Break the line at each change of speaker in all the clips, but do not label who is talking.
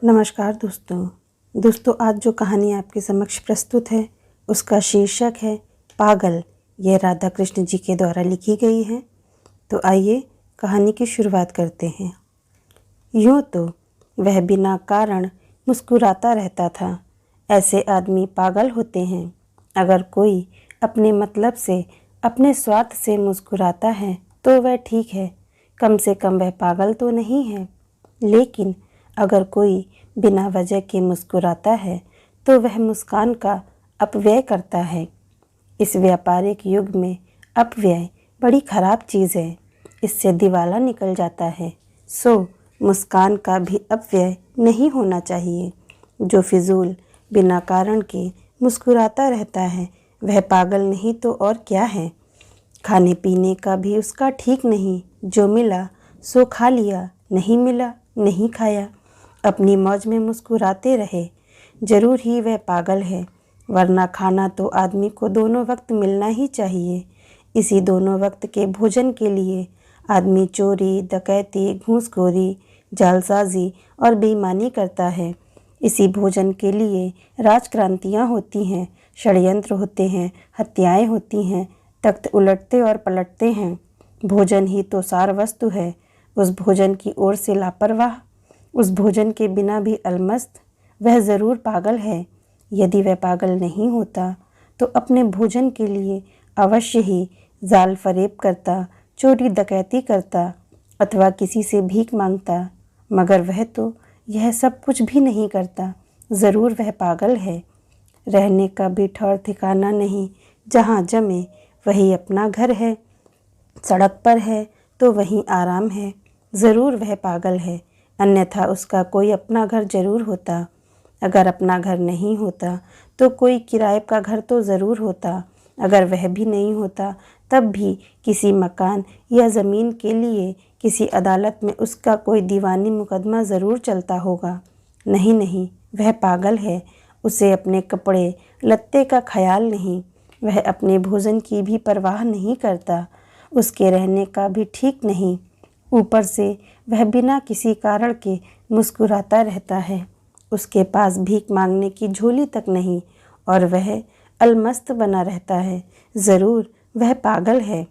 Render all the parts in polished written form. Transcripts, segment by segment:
नमस्कार दोस्तों, आज जो कहानी आपके समक्ष प्रस्तुत है उसका शीर्षक है पागल। यह राधा कृष्ण जी के द्वारा लिखी गई है। तो आइए कहानी की शुरुआत करते हैं। यूँ तो वह बिना कारण मुस्कुराता रहता था। ऐसे आदमी पागल होते हैं। अगर कोई अपने मतलब से, अपने स्वार्थ से मुस्कुराता है तो वह ठीक है, कम से कम वह पागल तो नहीं है। लेकिन अगर कोई बिना वजह के मुस्कुराता है तो वह मुस्कान का अपव्यय करता है। इस व्यापारिक युग में अपव्यय बड़ी खराब चीज़ है, इससे दिवाला निकल जाता है। सो मुस्कान का भी अपव्यय नहीं होना चाहिए। जो फिजूल बिना कारण के मुस्कुराता रहता है वह पागल नहीं तो और क्या है। खाने पीने का भी उसका ठीक नहीं, जो मिला सो खा लिया, नहीं मिला नहीं खाया, अपनी मौज में मुस्कुराते रहे। जरूर ही वह पागल है, वरना खाना तो आदमी को दोनों वक्त मिलना ही चाहिए। इसी दोनों वक्त के भोजन के लिए आदमी चोरी, डकैती, घूसखोरी, जालसाजी और बेईमानी करता है। इसी भोजन के लिए राजक्रांतियाँ होती हैं, षड्यंत्र होते हैं, हत्याएं होती हैं, तख्त उलटते और पलटते हैं। भोजन ही तो सार वस्तु है। उस भोजन की ओर से लापरवाह, उस भोजन के बिना भी अलमस्त, वह ज़रूर पागल है। यदि वह पागल नहीं होता तो अपने भोजन के लिए अवश्य ही जाल फरेब करता, चोरी डकैती करता अथवा किसी से भीख मांगता। मगर वह तो यह सब कुछ भी नहीं करता। ज़रूर वह पागल है। रहने का भी ठौर ठिकाना नहीं, जहाँ जमे वही अपना घर है। सड़क पर है तो वहीं आराम है। ज़रूर वह पागल है, अन्यथा उसका कोई अपना घर जरूर होता। अगर अपना घर नहीं होता तो कोई किराए का घर तो ज़रूर होता। अगर वह भी नहीं होता तब भी किसी मकान या ज़मीन के लिए किसी अदालत में उसका कोई दीवानी मुकदमा ज़रूर चलता होगा। नहीं, वह पागल है। उसे अपने कपड़े लत्ते का ख्याल नहीं, वह अपने भोजन की भी परवाह नहीं करता। उसके रहने का भी ठीक नहीं। ऊपर से वह बिना किसी कारण के मुस्कुराता रहता है। उसके पास भीख मांगने की झोली तक नहीं और वह अलमस्त बना रहता है। ज़रूर वह पागल है।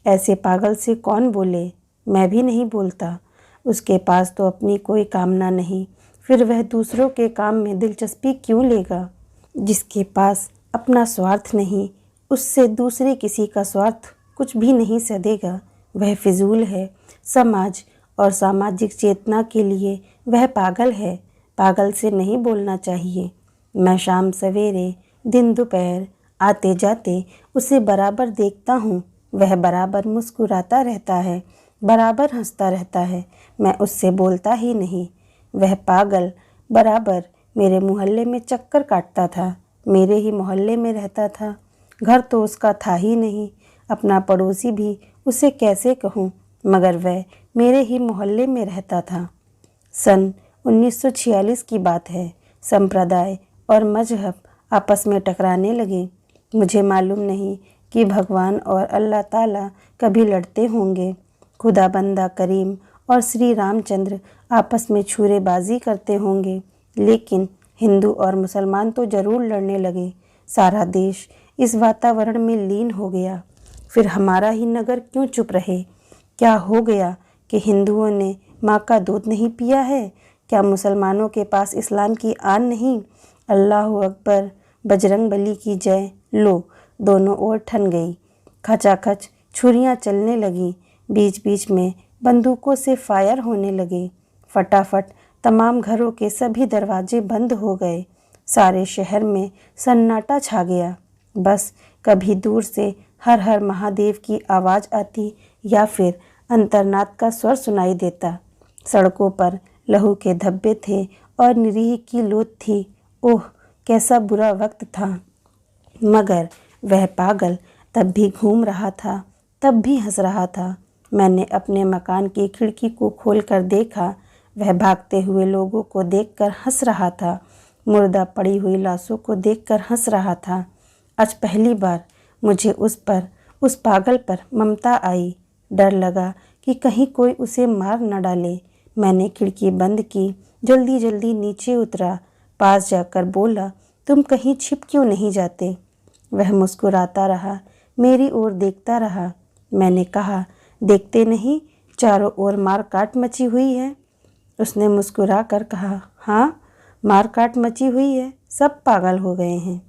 ऐसे पागल से कौन बोले? मैं भी नहीं बोलता। उसके पास तो अपनी कोई कामना नहीं, फिर वह दूसरों के काम में दिलचस्पी क्यों लेगा? जिसके पास अपना स्वार्थ नहीं, उससे दूसरे किसी का स्वार्थ कुछ भी नहीं सधेगा। वह फिजूल है। समाज और सामाजिक चेतना के लिए वह पागल है। पागल से नहीं बोलना चाहिए। मैं शाम सवेरे, दिन दोपहर, आते जाते उसे बराबर देखता हूँ। वह बराबर मुस्कुराता रहता है, बराबर हंसता रहता है। मैं उससे बोलता ही नहीं। वह पागल बराबर मेरे मोहल्ले में चक्कर काटता था, मेरे ही मोहल्ले में रहता था। घर तो उसका था ही नहीं, अपना पड़ोसी भी उसे कैसे कहूँ, मगर वह मेरे ही मोहल्ले में रहता था। सन 1946 की बात है। संप्रदाय और मजहब आपस में टकराने लगे। मुझे मालूम नहीं कि भगवान और अल्लाह ताला कभी लड़ते होंगे। खुदा बंदा करीम और श्री रामचंद्र आपस में छुरेबाजी करते होंगे, लेकिन हिंदू और मुसलमान तो ज़रूर लड़ने लगे। सारा देश इस वातावरण में लीन हो गया। फिर हमारा ही नगर क्यों चुप रहे? क्या हो गया कि हिंदुओं ने माँ का दूध नहीं पिया है? क्या मुसलमानों के पास इस्लाम की आन नहीं? अल्लाह अकबर, बजरंग बली की जय। लो, दोनों ओर ठन गई। खचाखच छुरियाँ चलने लगी। बीच बीच में बंदूकों से फायर होने लगे। फटाफट तमाम घरों के सभी दरवाजे बंद हो गए। सारे शहर में सन्नाटा छा गया। बस कभी दूर से हर हर महादेव की आवाज़ आती या फिर अंतर्नाद का स्वर सुनाई देता। सड़कों पर लहू के धब्बे थे और निरीह की लोथ थी। ओह, कैसा बुरा वक्त था। मगर वह पागल तब भी घूम रहा था, तब भी हंस रहा था। मैंने अपने मकान की खिड़की को खोलकर देखा। वह भागते हुए लोगों को देखकर हंस रहा था, मुर्दा पड़ी हुई लाशों को देखकर हंस रहा था। आज पहली बार मुझे उस पागल पर ममता आई। डर लगा कि कहीं कोई उसे मार न डाले। मैंने खिड़की बंद की, जल्दी जल्दी नीचे उतरा। पास जाकर बोला, तुम कहीं छिप क्यों नहीं जाते? वह मुस्कुराता रहा, मेरी ओर देखता रहा। मैंने कहा, देखते नहीं, चारों ओर मार काट मची हुई है। उसने मुस्कुरा कर कहा, हाँ, मार काट मची हुई है, सब पागल हो गए हैं।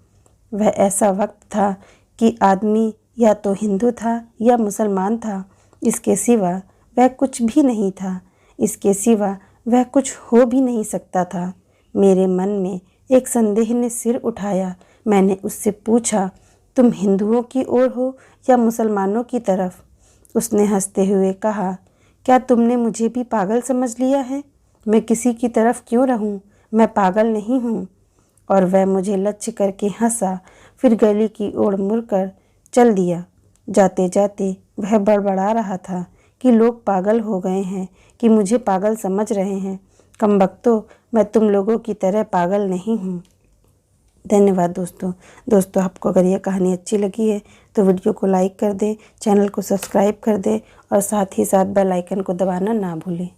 वह ऐसा वक्त था कि आदमी या तो हिंदू था या मुसलमान था, इसके सिवा वह कुछ भी नहीं था। इसके सिवा वह कुछ हो भी नहीं सकता था। मेरे मन में एक संदेह ने सिर उठाया। मैंने उससे पूछा, तुम हिंदुओं की ओर हो या मुसलमानों की तरफ? उसने हंसते हुए कहा, क्या तुमने मुझे भी पागल समझ लिया है? मैं किसी की तरफ क्यों रहूं? मैं पागल नहीं हूं। और वह मुझे लक्ष्य करके हंसा, फिर गली की ओर मुड़कर चल दिया। जाते जाते वह बड़बड़ा रहा था कि लोग पागल हो गए हैं, कि मुझे पागल समझ रहे हैं। कमबख्तों, मैं तुम लोगों की तरह पागल नहीं हूँ। धन्यवाद दोस्तों, आपको अगर यह कहानी अच्छी लगी है तो वीडियो को लाइक कर दें, चैनल को सब्सक्राइब कर दें और साथ ही साथ बेल आइकन को दबाना ना भूलें।